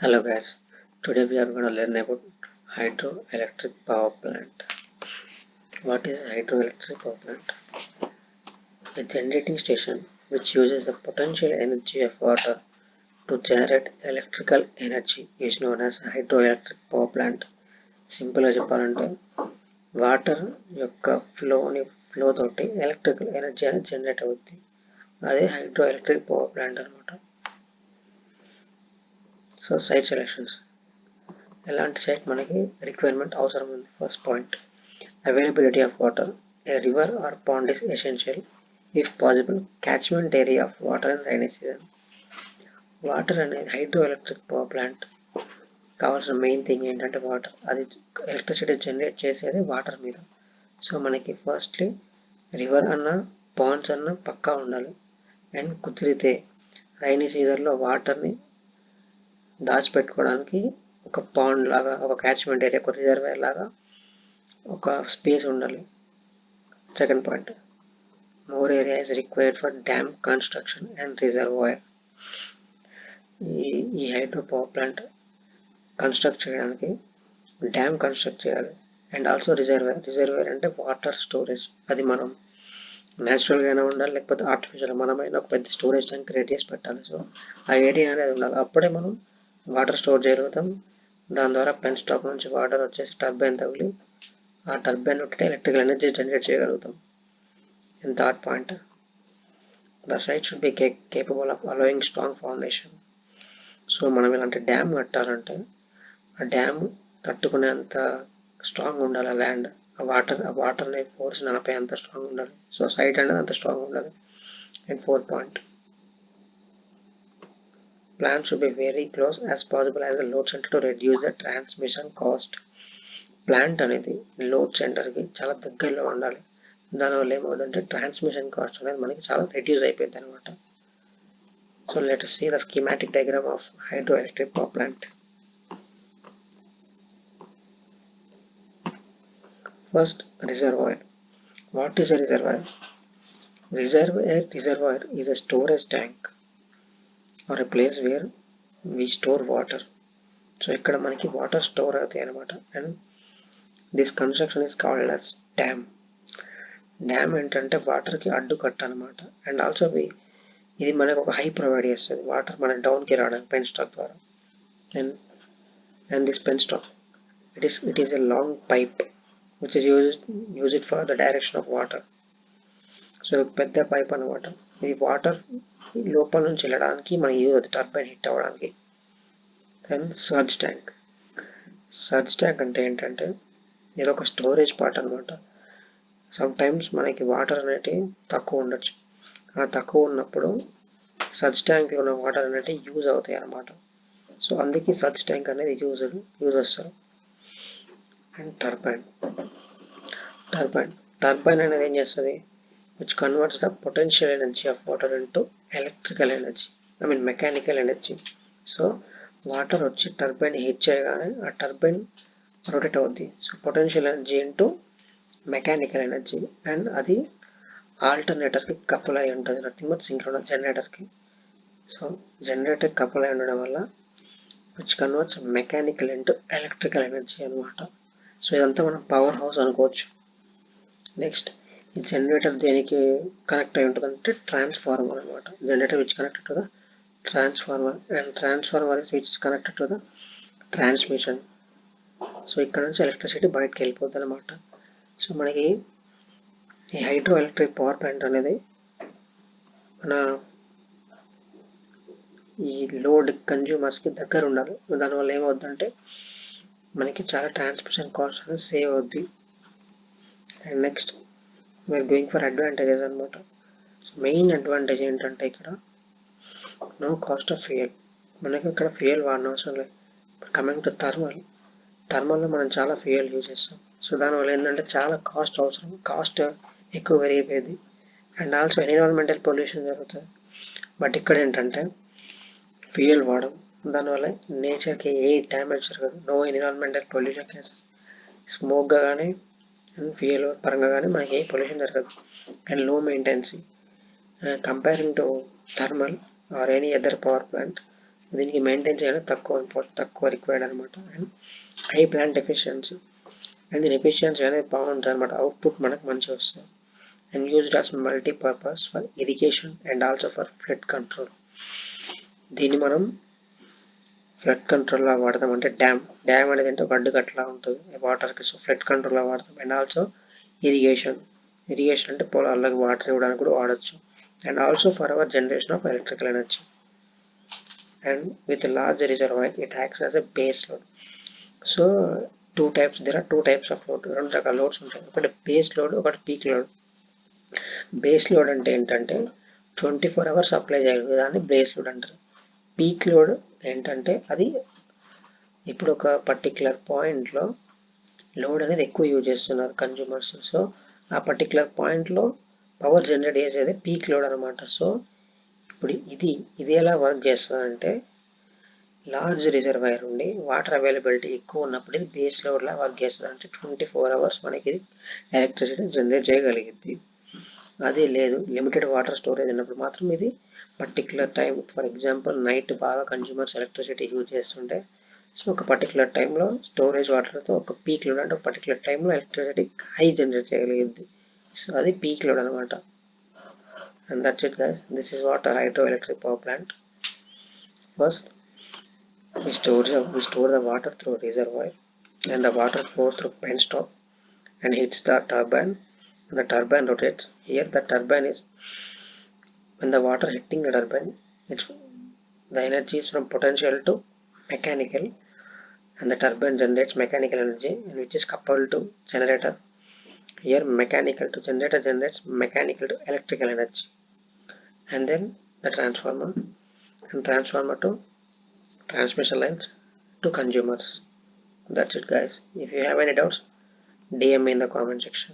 Hello guys, today we are going to learn about hydroelectric power plant. What is hydroelectric power plant? A generating station which uses the potential energy of water to generate electrical energy is known as hydroelectric power plant. Simple గా చెప్పాలంటే water యొక్క flow తోటి electrical energy అనేది generate అవుతుంది. అదే hydro electric power plant అనమాట. So site selections ఎలాంటి site మనకి రిక్వైర్మెంట్ అవసరం ఉంది. First point, availability of water. A river or pond is essential. If possible, catchment area of water in rainy season. Water అనేది hydro electric power plant కావాల్సిన main thing ఏంటంటే water. అది electricity generate చేసేది water మీద. So మనకి firstly river అన్న Pond's అన్న పక్కా ఉండాలి. అండ్ కుదిరితే రైనీ సీజన్లో వాటర్ని దాచిపెట్టుకోవడానికి ఒక పాండ్ లాగా, ఒక క్యాచ్మెంట్ ఏరియా, ఒక రిజర్వేర్ లాగా ఒక స్పేస్ ఉండాలి. Second point, more area is required for dam construction and reservoir. ఈ హైడ్రో పవర్ ప్లాంట్ కన్స్ట్రక్ట్ చేయడానికి డ్యామ్ కన్స్ట్రక్ట్ చేయాలి. అండ్ ఆల్సో రిజర్వేర్ అంటే వాటర్ స్టోరేజ్. అది మనం న్యాచురల్గానే ఉండాలి, లేకపోతే ఆర్టిఫిషియల్ మనమైనా ఒక పెద్ద స్టోరేజ్ ట్యాంక్ క్రియేట్ చేసి పెట్టాలి. సో ఆ ఏరియా అనేది ఉండాలి. అప్పుడే మనం వాటర్ స్టోర్ చేయగలుగుతాం. దాని ద్వారా పెన్ స్టాక్ నుంచి వాటర్ వచ్చేసి టర్బైన్ తగిలి ఆ టర్బైన్ ఒకటి ఎలక్ట్రికల్ ఎనర్జీ జనరేట్ చేయగలుగుతాం. And third point, the site should be capable of allowing strong foundation. So మనం ఇలాంటి డ్యామ్ కట్టాలంటే ఆ డ్యామ్ కట్టుకునేంత స్ట్రాంగ్ ఉండాలి. ఆ ల్యాండ్, ఆ వాటర్ని ఫోర్స్ ఆపే అంత స్ట్రాంగ్ ఉండాలి. సో సైట్ అనేది అంత స్ట్రాంగ్ ఉండాలి. And fourth point, plant should be very close as possible as the load center to reduce the transmission cost. Plant అనేది లోడ్ సెంటర్కి చాలా దగ్గరలో ఉండాలి. దానివల్ల ఏమవుతుందంటే ట్రాన్స్మిషన్ కాస్ట్ అనేది మనకి చాలా రెడ్యూస్ అయిపోయింది అనమాట. So let us see the schematic diagram of hydroelectric power plant. First, reservoir. What is a reservoir? Reservoir is a storage tank or a place where we store water. So ఇక్కడ మనకి water store అవుతాయి అనమాట. And this construction is called as dam. Dam ఏంటంటే వాటర్కి అడ్డుకట్ట అనమాట. And also ఇది మనకు ఒక హై ప్రొవైడ్ చేస్తుంది, వాటర్ మన డౌన్కి రావడానికి పెన్ స్టాక్ ద్వారా. And this pen stock it is a long pipe which is used for the direction of water. So పెద్ద పైప్ అనమాట. ఇది వాటర్ లోపల నుంచి వెళ్ళడానికి మనకి యూజ్ అవుతుంది, టర్బైన్ హిట్ అవ్వడానికి. అండ్ సర్జ్ ట్యాంక్ అంటే ఏంటంటే ఇది ఒక స్టోరేజ్ పార్ట్ అనమాట. సమ్ టైమ్స్ మనకి వాటర్ అనేటివి తక్కువ ఉండొచ్చు. ఆ తక్కువ ఉన్నప్పుడు సర్జ్ ట్యాంక్లో ఉన్న వాటర్ అనేటివి యూజ్ అవుతాయి అన్నమాట. సో అందుకే సర్జ్ ట్యాంక్ అనేది యూజ్ వస్తారు. అండ్ టర్బైన్ అనేది ఏం చేస్తుంది, which converts the potential energy of water into electrical energy, mechanical energy. So water వచ్చి టర్బైన్ హిట్ చేయగానే ఆ టర్బైన్ రొటేట్ అవుద్ది. So potential energy into mechanical energy. And అది ఆల్టర్నేటర్కి కపుల్ అయి ఉంటుంది, నథింగ్ బట్ సింక్రోనస్ జనరేటర్కి. సో జనరేటర్ కపుల్ అయి ఉండడం వల్ల which converts mechanical into electrical energy అనమాట. సో ఇదంతా మనం పవర్ హౌస్ అనుకోవచ్చు. నెక్స్ట్, ఈ జనరేటర్ దేనికి కనెక్ట్ అయి ఉంటుంది అంటే ట్రాన్స్ఫార్మర్ అనమాట. Generator which connected to the transformer and transformer is which connected to the transmission. So ఇక్కడ నుంచి ఎలక్ట్రిసిటీ బయటకు వెళ్ళిపోతుంది అనమాట. సో మనకి ఈ హైడ్రో ఎలక్ట్రిక్ పవర్ ప్లాంట్ అనేది మన ఈ లోడ్ కన్జ్యూమర్స్కి దగ్గర ఉండాలి. దానివల్ల ఏమవుద్దంటే మనకి చాలా ట్రాన్స్మిషన్ కాస్ట్ అనేది సేవ్ అవుద్ది. And next we are going for advantages అనమాట. మెయిన్ అడ్వాంటేజ్ ఏంటంటే ఇక్కడ నో కాస్ట్ ఆఫ్ ఫ్యూయల్. మనకి ఇక్కడ ఫ్యూయల్ వాడిన అవసరం లేదు. కమింగ్ టు థర్మల్లో మనం చాలా ఫ్యూయల్ యూజ్ చేస్తాం. సో దానివల్ల ఏంటంటే చాలా కాస్ట్ ఎక్కువ పెరిగిపోయింది. అండ్ ఆల్సో ఎన్విరాన్మెంటల్ పొల్యూషన్ జరుగుతుంది. బట్ ఇక్కడ ఏంటంటే ఫ్యూయల్ వాడడం, దానివల్ల నేచర్కి ఏ డ్యామేజ్ జరగదు. No environmental pollution cases. స్మోక్గా కానీ అండ్ ఫ్యూయల్ పరంగా కానీ మనకి ఏ పొల్యూషన్ జరగదు. And low maintenance comparing to thermal or any other power plant. దీనికి మెయింటైన్ చేయడం తక్కువ రిక్వైర్డ్ అనమాట. And high plant efficiency, and దీని ఎఫిషియన్సీ అనేది బాగుంటుంది అనమాట, అవుట్పుట్ మనకు మంచిగా వస్తుంది. And used as multipurpose for irrigation and also for flood control. దీన్ని మనం ఫ్లడ్ కంట్రోల్లో వాడతాం, అంటే డ్యామ్ అనేది అంటే ఒక అడ్డుకట్టలా ఉంటుంది వాటర్కి, సో ఫ్లడ్ కంట్రోల్లో వాడతాం. అండ్ ఆల్సో ఇరిగేషన్ అంటే పొలాల్లోకి వాటర్ ఇవ్వడానికి కూడా వాడచ్చు. And also for hour generation of electrical energy. And with large reservoir it acts as a base load. So there are two types of load, రెండు రకాల loads ఉంటాయి. ఒకటి బేస్ లోడ్, ఒకటి పీక్ లోడ్. బేస్ లోడ్ అంటే ఏంటంటే 24 hours supply చేయగలదు, దాన్ని base load అంటారు. పీక్ లోడ్ ఏంటంటే అది ఇప్పుడు ఒక పర్టిక్యులర్ పాయింట్లో లోడ్ అనేది ఎక్కువ యూజ్ చేస్తున్నారు కన్జ్యూమర్స్, సో ఆ పర్టిక్యులర్ పాయింట్లో పవర్ జనరేట్ చేసేది పీక్ లోడ్ అనమాట. సో ఇప్పుడు ఇది ఎలా వర్క్ చేస్తుందంటే, లార్జ్ రిజర్వాయర్ ఉండి వాటర్ అవైలబిలిటీ ఎక్కువ ఉన్నప్పుడు ఇది బేస్ లోడ్లా వర్క్ చేస్తుంది. అంటే 24 hours మనకి ఇది ఎలక్ట్రిసిటీ జనరేట్ చేయగలిగింది. అదే లేదు, లిమిటెడ్ వాటర్ స్టోరేజ్ ఉన్నప్పుడు మాత్రం ఇది particular time, for example night బాగా కన్జ్యూమర్స్ ఎలక్ట్రిసిటీ యూజ్ చేస్తుంటే, సో ఒక పర్టిక్యులర్ టైంలో స్టోరేజ్ వాటర్తో ఒక పీక్ లోడ్, అంటే ఒక పర్టిక్యులర్ టైంలో ఎలక్ట్రిసిటీ హై జనరేట్ చేయగలిగింది. సో అది పీక్ లోడ్ అనమాట. And that's it guys, this is what a hydroelectric power plant. First we store the water through reservoir, and the water flows through penstock and hits the turbine, and the turbine rotates. Here the turbine is, when the water hitting the turbine, the energy is from potential to mechanical, and the turbine generates mechanical energy, which is coupled to generator. Here mechanical to generator generates mechanical to electrical energy, and then the transformer, and transformer to transmission lines to consumers. That's it guys. If you have any doubts, DM me in the comment section.